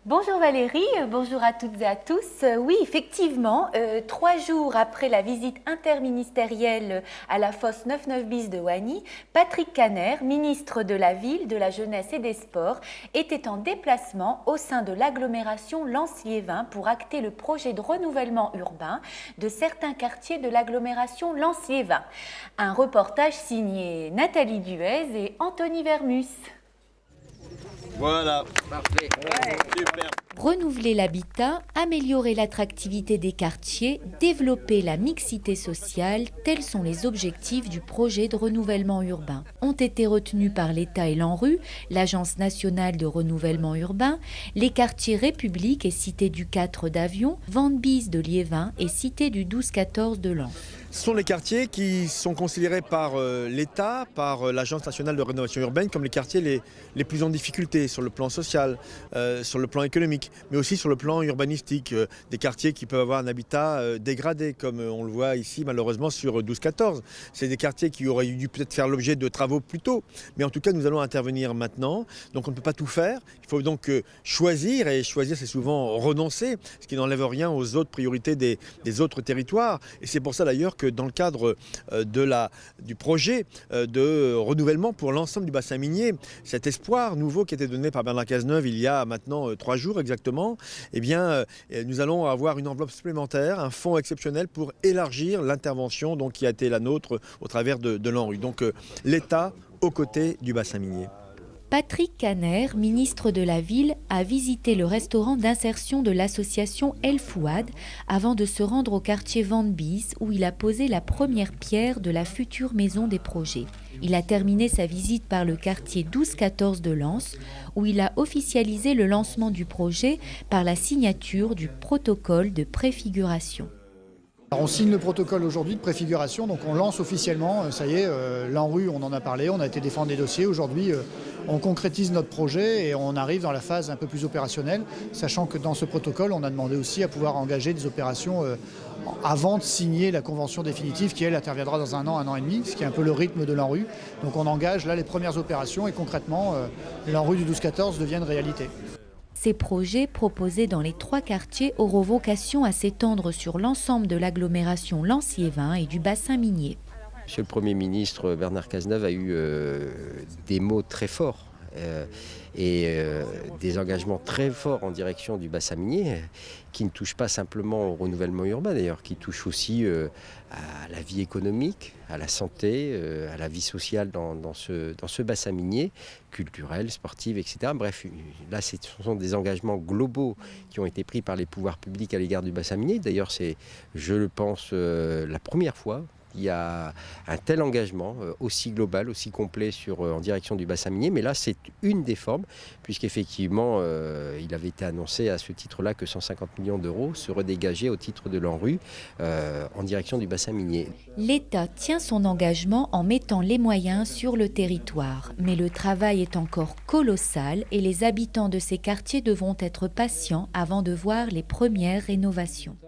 Bonjour Valérie, bonjour à toutes et à tous. Oui, effectivement, 3 jours après la visite interministérielle à la fosse 99 bis de Wany, Patrick Kanner, ministre de la Ville, de la Jeunesse et des Sports, était en déplacement au sein de l'agglomération Lens-Liévin pour acter le projet de renouvellement urbain de certains quartiers de l'agglomération Lens-Liévin. Un reportage signé Nathalie Duez et Anthony Vermus. Voilà, parfait. Ouais. Super. Renouveler l'habitat, améliorer l'attractivité des quartiers, développer la mixité sociale, tels sont les objectifs du projet de renouvellement urbain. Ont été retenus par l'État et l'ANRU, l'Agence nationale de renouvellement urbain, les quartiers République et Cité du 4 d'Avion, Vannes-Bise de Liévin et Cité du 12-14 de Lens. Ce sont les quartiers qui sont considérés par l'État, par l'Agence nationale de rénovation urbaine, comme les quartiers les plus en difficulté sur le plan social, sur le plan économique, mais aussi sur le plan urbanistique. Des quartiers qui peuvent avoir un habitat dégradé, comme on le voit ici malheureusement sur 12-14. C'est des quartiers qui auraient dû peut-être faire l'objet de travaux plus tôt. Mais en tout cas, nous allons intervenir maintenant. Donc on ne peut pas tout faire. Il faut donc choisir, et choisir c'est souvent renoncer, ce qui n'enlève rien aux autres priorités des autres territoires. Et c'est pour ça d'ailleurs que dans le cadre du projet de renouvellement pour l'ensemble du bassin minier, cet espoir nouveau qui a été donné par Bernard Cazeneuve il y a maintenant 3 jours exactement, eh bien, nous allons avoir une enveloppe supplémentaire, un fonds exceptionnel pour élargir l'intervention qui a été la nôtre au travers de l'ANRU. Donc l'État aux côtés du bassin minier. Patrick Kanner, ministre de la Ville, a visité le restaurant d'insertion de l'association El Fouad avant de se rendre au quartier Vannes-Bise où il a posé la première pierre de la future maison des projets. Il a terminé sa visite par le quartier 12-14 de Lens où il a officialisé le lancement du projet par la signature du protocole de préfiguration. Alors on signe le protocole aujourd'hui de préfiguration, donc on lance officiellement, ça y est, l'ANRU, on en a parlé, on a été défendre des dossiers. Aujourd'hui, on concrétise notre projet et on arrive dans la phase un peu plus opérationnelle, sachant que dans ce protocole, on a demandé aussi à pouvoir engager des opérations avant de signer la convention définitive qui, elle, interviendra dans un an et demi, ce qui est un peu le rythme de l'ANRU. Donc on engage là les premières opérations et concrètement, l'ANRU du 12-14 devient une réalité. Ces projets proposés dans les 3 quartiers auront vocation à s'étendre sur l'ensemble de l'agglomération Lens-Liévin et du bassin minier. Monsieur le Premier ministre Bernard Cazeneuve a eu des mots très forts et des engagements très forts en direction du bassin minier qui ne touchent pas simplement au renouvellement urbain d'ailleurs, qui touchent aussi à la vie économique, à la santé, à la vie sociale dans ce bassin minier, culturel, sportif, etc. Bref, là ce sont des engagements globaux qui ont été pris par les pouvoirs publics à l'égard du bassin minier. D'ailleurs c'est, je le pense, la première fois il y a un tel engagement aussi global, aussi complet en direction du bassin minier. Mais là, c'est une des formes, puisqu'effectivement, il avait été annoncé à ce titre-là que 150 millions d'euros seraient dégagés au titre de l'ANRU en direction du bassin minier. L'État tient son engagement en mettant les moyens sur le territoire. Mais le travail est encore colossal et les habitants de ces quartiers devront être patients avant de voir les premières rénovations.